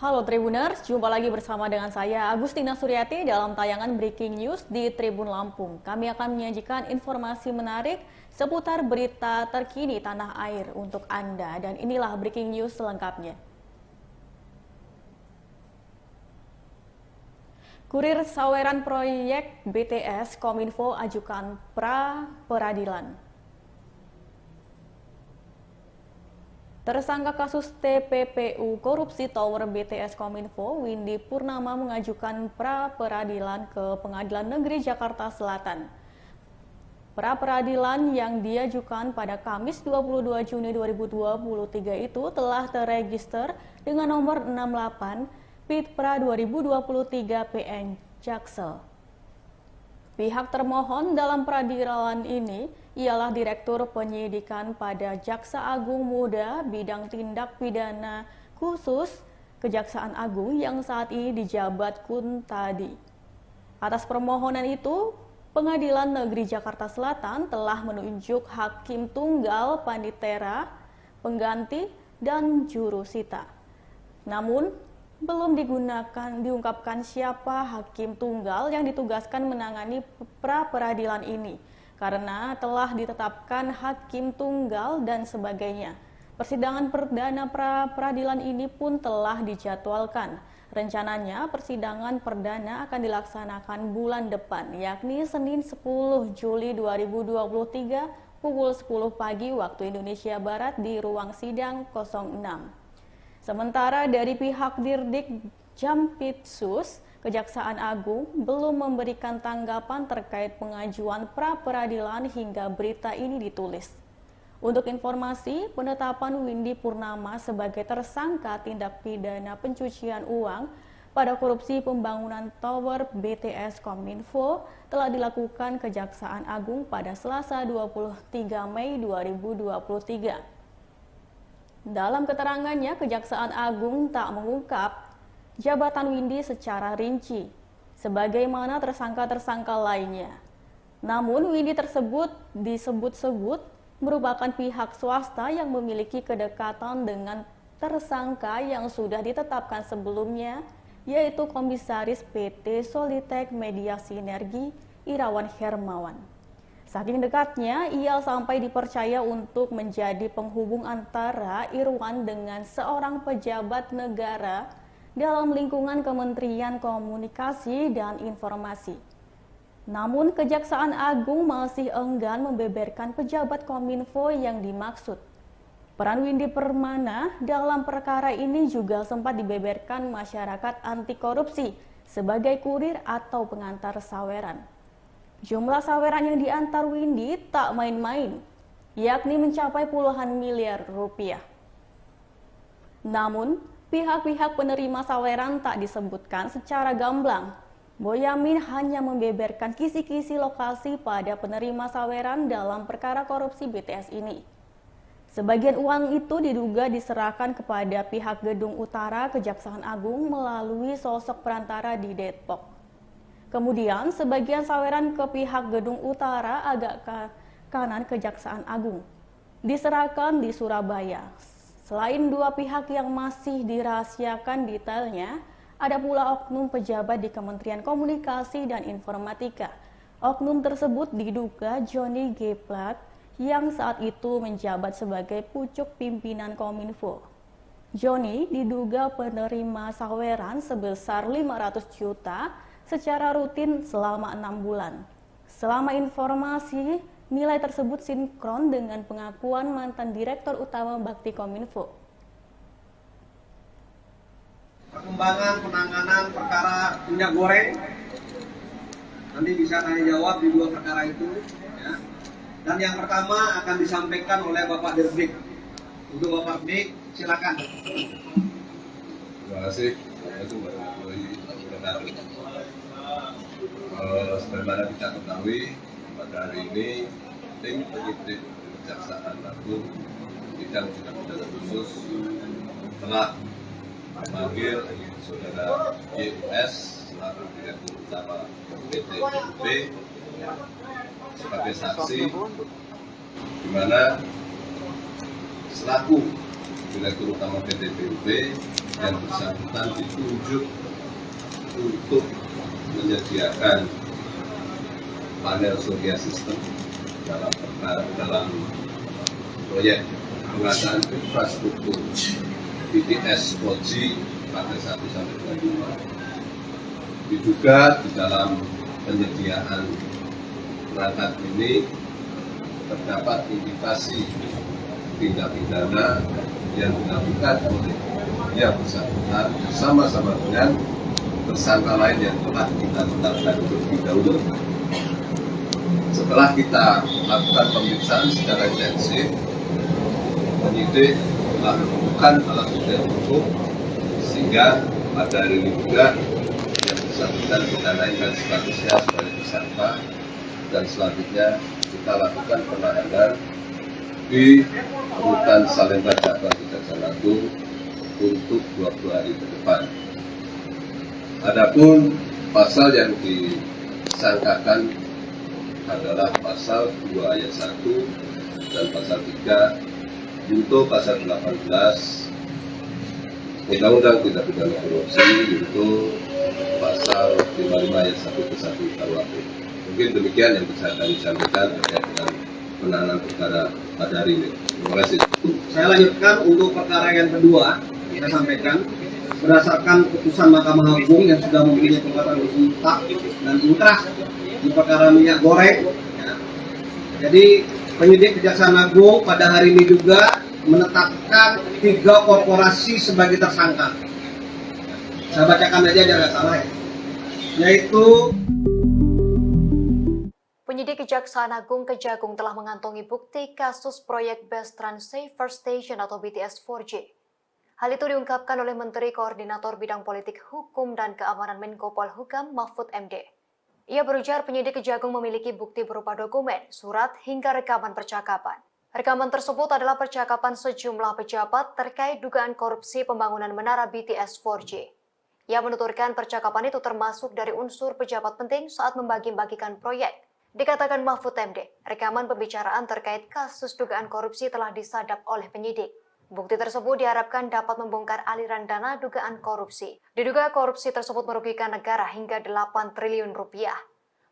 Halo Tribuners, jumpa lagi bersama dengan saya Agustina Suryati dalam tayangan Breaking News di Tribun Lampung. Kami akan menyajikan informasi menarik seputar berita terkini tanah air untuk Anda, dan inilah Breaking News selengkapnya. Kurir saweran proyek BTS Kominfo ajukan pra-peradilan. Tersangka kasus TPPU korupsi Tower BTS Kominfo, Windy Purnama mengajukan pra-peradilan ke Pengadilan Negeri Jakarta Selatan. Pra-peradilan yang diajukan pada Kamis 22 Juni 2023 itu telah terregister dengan nomor 68 Pitpra 2023 PN Jaksel. Pihak termohon dalam peradilan ini ialah Direktur Penyidikan pada Jaksa Agung Muda Bidang Tindak Pidana Khusus Kejaksaan Agung yang saat ini dijabat Kuntadi. Atas permohonan itu, Pengadilan Negeri Jakarta Selatan telah menunjuk Hakim Tunggal Panitera pengganti dan jurusita. Namun, belum diungkapkan siapa hakim tunggal yang ditugaskan menangani pra-peradilan ini, karena telah ditetapkan hakim tunggal dan sebagainya. Persidangan perdana pra-peradilan ini pun telah dijadwalkan. Rencananya persidangan perdana akan dilaksanakan bulan depan, yakni Senin 10 Juli 2023 pukul 10 pagi waktu Indonesia Barat di ruang sidang 06. Sementara dari pihak Dirdik Jampitsus, Kejaksaan Agung belum memberikan tanggapan terkait pengajuan pra-peradilan hingga berita ini ditulis. Untuk informasi, penetapan Windy Purnama sebagai tersangka tindak pidana pencucian uang pada korupsi pembangunan Tower BTS Kominfo telah dilakukan Kejaksaan Agung pada Selasa 23 Mei 2023. Dalam keterangannya, Kejaksaan Agung tak mengungkap jabatan Windy secara rinci, sebagaimana tersangka-tersangka lainnya. Namun, Windy tersebut disebut-sebut merupakan pihak swasta yang memiliki kedekatan dengan tersangka yang sudah ditetapkan sebelumnya, yaitu Komisaris PT Solitek Media Sinergi Irawan Hermawan. Saking dekatnya, ia sampai dipercaya untuk menjadi penghubung antara Irwan dengan seorang pejabat negara dalam lingkungan Kementerian Komunikasi dan Informasi. Namun, Kejaksaan Agung masih enggan membeberkan pejabat Kominfo yang dimaksud. Peran Windy Purnama dalam perkara ini juga sempat dibeberkan masyarakat anti korupsi sebagai kurir atau pengantar saweran. Jumlah saweran yang diantar Windy tak main-main, yakni mencapai puluhan miliar rupiah. Namun, pihak-pihak penerima saweran tak disebutkan secara gamblang. Boyamin hanya membeberkan kisi-kisi lokasi pada penerima saweran dalam perkara korupsi BTS ini. Sebagian uang itu diduga diserahkan kepada pihak Gedung Utara Kejaksaan Agung melalui sosok perantara di Depok. Kemudian sebagian saweran ke pihak Gedung Utara agak ke kanan Kejaksaan Agung diserahkan di Surabaya. Selain dua pihak yang masih dirahasiakan detailnya, ada pula oknum pejabat di Kementerian Komunikasi dan Informatika. Oknum tersebut diduga Johnny G. Plat yang saat itu menjabat sebagai pucuk pimpinan Kominfo. Johnny diduga penerima saweran sebesar 500 juta secara rutin selama 6 bulan. Selama informasi, nilai tersebut sinkron dengan pengakuan mantan Direktur Utama Bakti Kominfo. Perkembangan penanganan perkara minyak goreng nanti bisa tanya jawab di dua perkara itu, ya. Dan yang pertama akan disampaikan oleh Bapak Dirdik. Untuk Bapak Dirdik, silakan. Terima kasih. Assalamualaikum warahmatullahi wabarakatuh. Sebagaimana kita ketahui, pada hari ini tim penyidik Kejaksaan Agung bidang tindak pidana khusus telah memanggil saudara YS selaku Direktur Utama PT PUB sebagai saksi, di mana selaku Direktur Utama PT PUB yang bersangkutan ditunjuk untuk menyediakan panel surya sistem dalam proyek pengadaan infrastruktur BTS 4G pada 1-2. Diduga di dalam penyediaan perangkat ini terdapat indikasi tindak pidana yang dilakukan oleh yang bersangkutan bersama-sama dengan tersangka lain yang telah kita tetapkan terlebih dahulu. Setelah kita lakukan pemeriksaan secara intensif, penyidik telah menemukan alat bukti yang cukup sehingga pada hari ini juga yang bersangkutan kita naikkan statusnya sebagai tersangka dan selanjutnya kita lakukan penahanan di Rutan Salemba Cabang Kejaksaan Agung untuk 20 hari ke depan. Adapun pasal yang disangkakan adalah pasal 2 ayat 1 dan pasal 3 junto pasal 18 Undang-Undang Tindak Pidana Korupsi, junto pasal 55 ayat 1 ke 1 KUHP. Mungkin demikian yang bisa kami sampaikan terkait dengan penanganan perkara pada hari ini. Terima kasih. Saya lanjutkan untuk perkara yang kedua, kita sampaikan berdasarkan putusan Mahkamah Agung yang sudah mempunyai kekuatan hukum tetap dan inkrah di perkara minyak goreng. Ya. Jadi penyidik Kejaksaan Agung pada hari ini juga menetapkan 3 korporasi sebagai tersangka. Saya bacakan aja jangan salah ya. Yaitu Penyidik Kejaksaan Agung Kejagung telah mengantongi bukti kasus proyek Bestran Safer Station atau BTS 4G. Hal itu diungkapkan oleh Menteri Koordinator Bidang Politik Hukum dan Keamanan Menko Polhukam Mahfud MD. Ia berujar penyidik Kejagung memiliki bukti berupa dokumen, surat, hingga rekaman percakapan. Rekaman tersebut adalah percakapan sejumlah pejabat terkait dugaan korupsi pembangunan menara BTS 4G. Ia menuturkan percakapan itu termasuk dari unsur pejabat penting saat membagi-bagikan proyek. Dikatakan Mahfud MD, rekaman pembicaraan terkait kasus dugaan korupsi telah disadap oleh penyidik. Bukti tersebut diharapkan dapat membongkar aliran dana dugaan korupsi. Diduga korupsi tersebut merugikan negara hingga 8 triliun rupiah.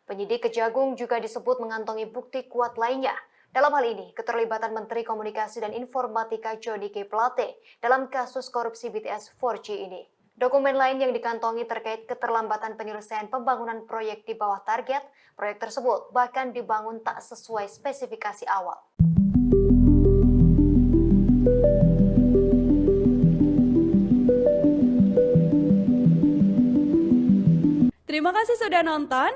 Penyidik Kejagung juga disebut mengantongi bukti kuat lainnya. Dalam hal ini, keterlibatan Menteri Komunikasi dan Informatika Johnny G. Plate dalam kasus korupsi BTS 4G ini. Dokumen lain yang dikantongi terkait keterlambatan penyelesaian pembangunan proyek di bawah target, proyek tersebut bahkan dibangun tak sesuai spesifikasi awal. Terima kasih sudah nonton.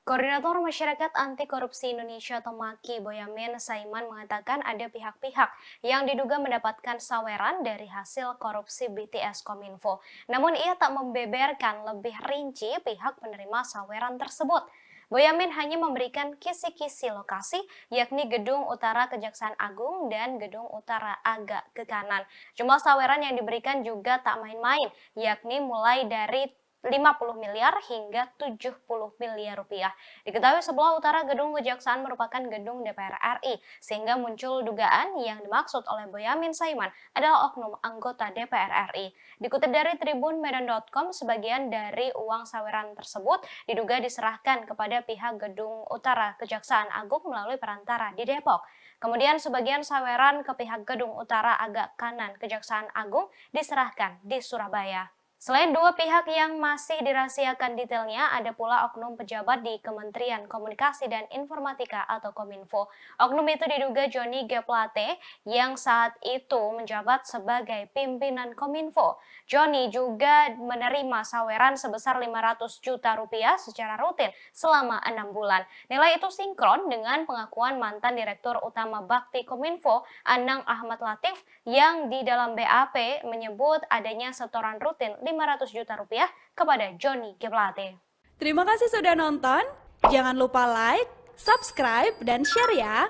Koordinator Masyarakat Anti Korupsi Indonesia atau MAKI Boyamin Saiman mengatakan ada pihak-pihak yang diduga mendapatkan saweran dari hasil korupsi BTS Kominfo. Namun ia tak membeberkan lebih rinci pihak penerima saweran tersebut. Boyamin hanya memberikan kisi-kisi lokasi, yakni Gedung Utara Kejaksaan Agung dan Gedung Utara agak ke kanan. Jumlah saweran yang diberikan juga tak main-main, yakni mulai dari 50 miliar hingga 70 miliar rupiah. Diketahui sebelah utara gedung Kejaksaan merupakan gedung DPR RI, sehingga muncul dugaan yang dimaksud oleh Boyamin Saiman adalah oknum anggota DPR RI. Dikutip dari tribunmedan.com, sebagian dari uang saweran tersebut diduga diserahkan kepada pihak gedung Utara Kejaksaan Agung melalui perantara di Depok. Kemudian sebagian saweran ke pihak gedung Utara agak kanan Kejaksaan Agung diserahkan di Surabaya. Selain dua pihak yang masih dirahasiakan detailnya, ada pula oknum pejabat di Kementerian Komunikasi dan Informatika atau Kominfo. Oknum itu diduga Johnny G. Plate yang saat itu menjabat sebagai pimpinan Kominfo. Johnny juga menerima saweran sebesar 500 juta rupiah secara rutin selama 6 bulan. Nilai itu sinkron dengan pengakuan mantan Direktur Utama Bakti Kominfo, Anang Ahmad Latif, yang di dalam BAP menyebut adanya setoran rutin 500 juta rupiah kepada Johnny G. Plate. Terima kasih sudah nonton. Jangan lupa like, subscribe, dan share ya.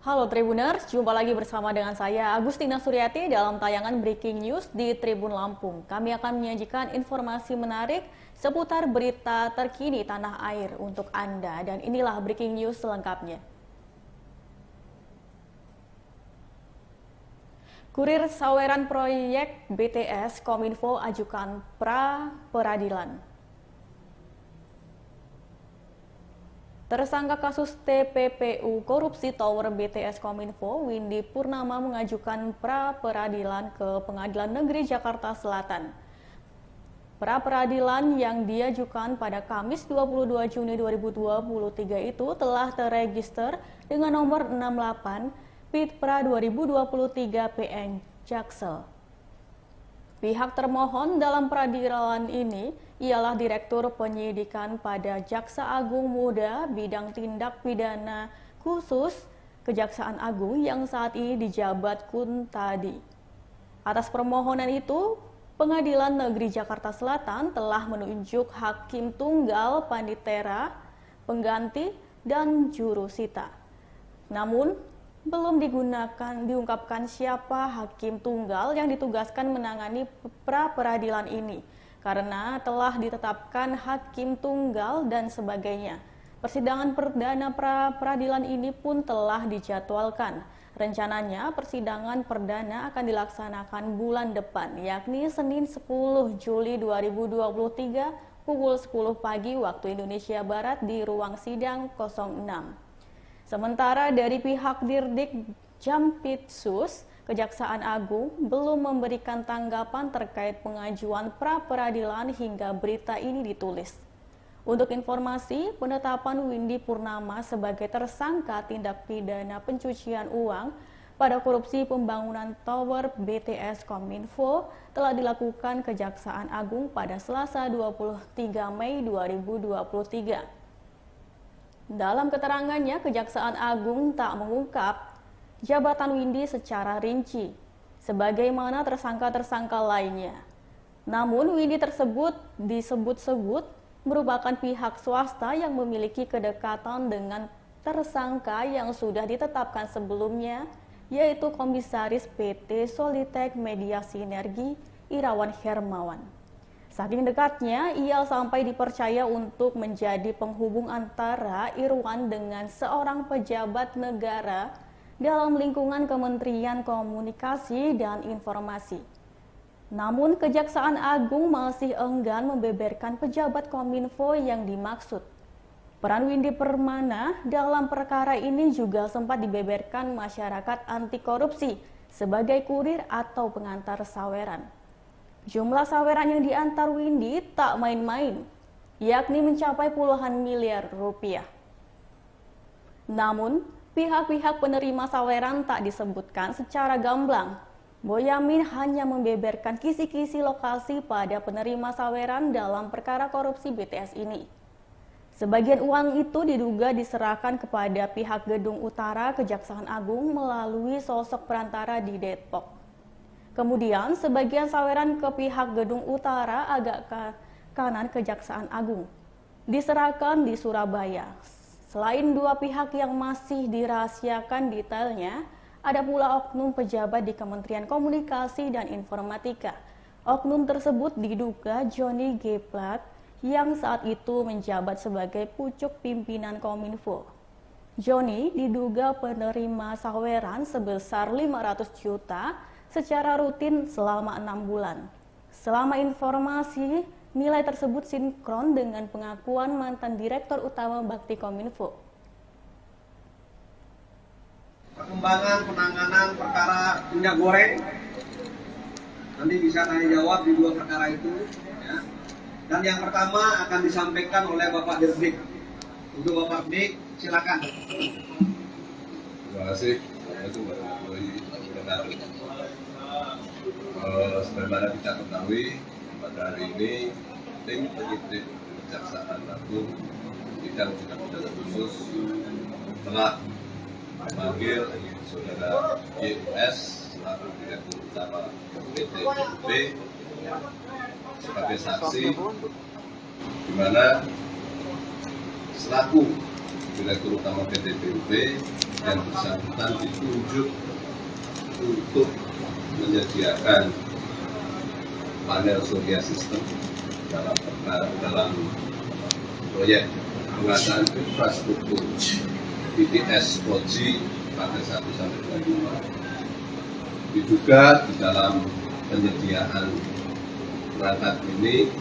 Halo Tribuners, jumpa lagi bersama dengan saya Agustina Suryati dalam tayangan Breaking News di Tribun Lampung. Kami akan menyajikan informasi menarik seputar berita terkini tanah air untuk Anda, dan inilah Breaking News selengkapnya. Kurir saweran proyek BTS Kominfo ajukan pra-peradilan. Tersangka kasus TPPU korupsi Tower BTS Kominfo, Windy Purnama mengajukan pra-peradilan ke Pengadilan Negeri Jakarta Selatan. Pra-peradilan yang diajukan pada Kamis 22 Juni 2023 itu telah terregister dengan nomor 68 Pitpra 2023 PN Jaksel. Pihak termohon dalam peradilan ini ialah Direktur Penyidikan pada Jaksa Agung Muda Bidang Tindak Pidana Khusus Kejaksaan Agung yang saat ini dijabat Kuntadi. Atas permohonan itu, Pengadilan Negeri Jakarta Selatan telah menunjuk hakim tunggal, panitera, pengganti, dan jurusita. Namun, belum diungkapkan siapa hakim tunggal yang ditugaskan menangani pra-peradilan ini, karena telah ditetapkan hakim tunggal dan sebagainya. Persidangan perdana pra-peradilan ini pun telah dijadwalkan. Rencananya persidangan perdana akan dilaksanakan bulan depan, yakni Senin 10 Juli 2023 pukul 10 pagi waktu Indonesia Barat di ruang sidang 06. Sementara dari pihak Dirdik Jampitsus, Kejaksaan Agung belum memberikan tanggapan terkait pengajuan pra-peradilan hingga berita ini ditulis. Untuk informasi, penetapan Windy Purnama sebagai tersangka tindak pidana pencucian uang pada korupsi pembangunan Tower BTS Kominfo telah dilakukan Kejaksaan Agung pada Selasa 23 Mei 2023. Dalam keterangannya, Kejaksaan Agung tak mengungkap jabatan Windy secara rinci, sebagaimana tersangka-tersangka lainnya. Namun, Windy tersebut disebut-sebut merupakan pihak swasta yang memiliki kedekatan dengan tersangka yang sudah ditetapkan sebelumnya, yaitu Komisaris PT Solitek Media Sinergi Irawan Hermawan. Saking dekatnya, ia sampai dipercaya untuk menjadi penghubung antara Irwan dengan seorang pejabat negara dalam lingkungan Kementerian Komunikasi dan Informasi. Namun, Kejaksaan Agung masih enggan membeberkan pejabat Kominfo yang dimaksud. Peran Windy Purnama dalam perkara ini juga sempat dibeberkan masyarakat anti korupsi sebagai kurir atau pengantar saweran. Jumlah saweran yang diantar Windy tak main-main, yakni mencapai puluhan miliar rupiah. Namun, pihak-pihak penerima saweran tak disebutkan secara gamblang. Boyamin hanya membeberkan kisi-kisi lokasi pada penerima saweran dalam perkara korupsi BTS ini. Sebagian uang itu diduga diserahkan kepada pihak Gedung Utara Kejaksaan Agung melalui sosok perantara di Depok. Kemudian sebagian saweran ke pihak Gedung Utara agak ke kanan Kejaksaan Agung diserahkan di Surabaya. Selain dua pihak yang masih dirahasiakan detailnya, ada pula oknum pejabat di Kementerian Komunikasi dan Informatika. Oknum tersebut diduga Johnny G. Plat yang saat itu menjabat sebagai pucuk pimpinan Kominfo. Johnny diduga penerima saweran sebesar 500 juta secara rutin selama 6 bulan. Selama informasi, nilai tersebut sinkron dengan pengakuan mantan Direktur Utama Bakti Kominfo. Perkembangan penanganan perkara minyak goreng nanti bisa tanya jawab di dua perkara itu, ya. Dan yang pertama akan disampaikan oleh Bapak Dirdik. Untuk Bapak Dirdik, silakan. Terima kasih. Assalamualaikum warahmatullahi wabarakatuh. Sebagaimana kita ketahui, pada hari ini tim penyidik Kejaksaan Agung bidang tindak pidana khusus telah memanggil saudara YS selaku Direktur Utama PT PUB sebagai saksi, di mana selaku Direktur Utama PT PUB yang bersangkutan ditunjuk untuk menyediakan panel surya sistem dalam proyek pengadaan infrastruktur BTS 4G pada 1-2. Diduga di dalam penyediaan perangkat ini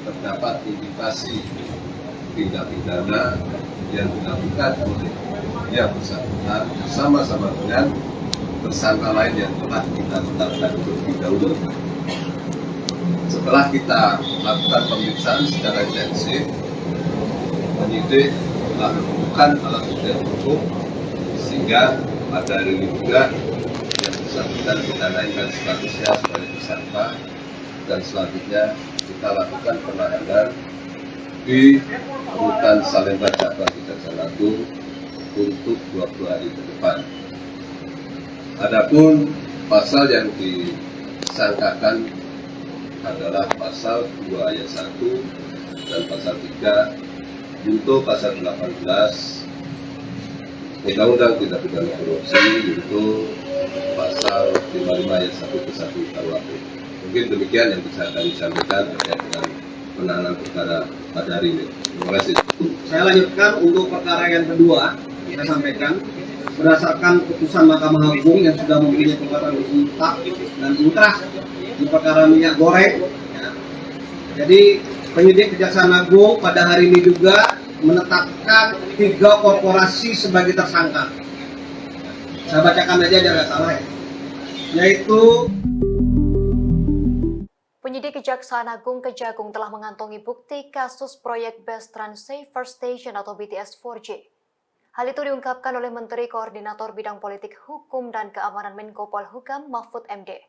terdapat indikasi tindak pidana yang dilakukan oleh yang bersangkutan bersama-sama dengan tersangka lain yang telah kita tetapkan terlebih dahulu. Setelah kita lakukan pemeriksaan secara intensif, penyidik telah menemukan alat bukti yang cukup, sehingga pada hari ini juga yang bersangkutan kita naikkan statusnya sebagai tersangka, dan selanjutnya kita lakukan penahanan di Rutan Salemba Cabang Kejaksaan Agung untuk 20 hari ke depan. Adapun pasal yang disangkakan adalah pasal 2 ayat 1 dan pasal 3 junto pasal 18 Undang-Undang Tindak Pidana Korupsi junto pasal 55 ayat 1 ke 1 KUHP. Mungkin demikian yang bisa kami sampaikan terkait dengan penanganan perkara pada hari ini. Terima kasih. Saya lanjutkan untuk perkara yang kedua, kita sampaikan berdasarkan putusan Mahkamah Agung yang sudah mempunyai kekuatan hukum tetap dan inkrah di perkara minyak goreng. Ya. Jadi penyidik Kejaksaan Agung pada hari ini juga menetapkan 3 korporasi sebagai tersangka. Saya bacakan aja jangan salah ya. Yaitu Penyidik Kejaksaan Agung Kejagung telah mengantongi bukti kasus proyek Best Trans Saver Station atau BTS 4G. Hal itu diungkapkan oleh Menteri Koordinator Bidang Politik Hukum dan Keamanan Menko Polhukam Mahfud MD.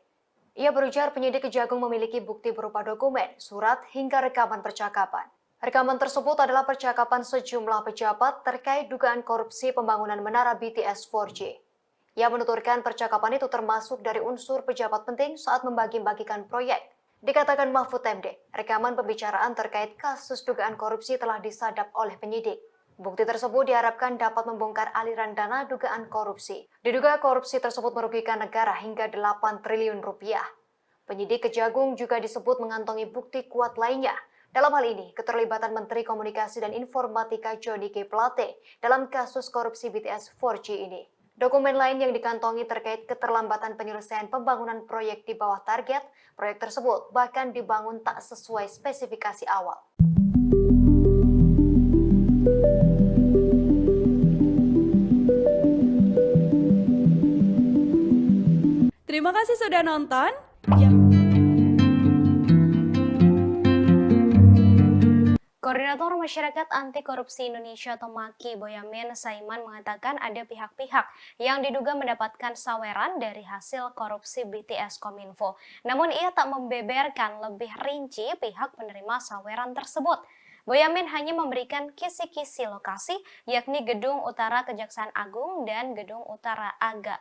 Ia berujar penyidik Kejagung memiliki bukti berupa dokumen, surat, hingga rekaman percakapan. Rekaman tersebut adalah percakapan sejumlah pejabat terkait dugaan korupsi pembangunan menara BTS 4G. Ia menuturkan percakapan itu termasuk dari unsur pejabat penting saat membagi-bagikan proyek. Dikatakan Mahfud MD, rekaman pembicaraan terkait kasus dugaan korupsi telah disadap oleh penyidik. Bukti tersebut diharapkan dapat membongkar aliran dana dugaan korupsi. Diduga korupsi tersebut merugikan negara hingga 8 triliun rupiah. Penyidik Kejagung juga disebut mengantongi bukti kuat lainnya. Dalam hal ini, keterlibatan Menteri Komunikasi dan Informatika Johnny G. Plate dalam kasus korupsi BTS 4G ini. Dokumen lain yang dikantongi terkait keterlambatan penyelesaian pembangunan proyek di bawah target, proyek tersebut bahkan dibangun tak sesuai spesifikasi awal. Terima kasih sudah nonton. Koordinator Masyarakat Anti Korupsi Indonesia atau MAKI Boyamin Saiman mengatakan ada pihak-pihak yang diduga mendapatkan saweran dari hasil korupsi BTS Kominfo. Namun ia tak membeberkan lebih rinci pihak penerima saweran tersebut. Boyamin hanya memberikan kisi-kisi lokasi yakni Gedung Utara Kejaksaan Agung dan Gedung Utara Aga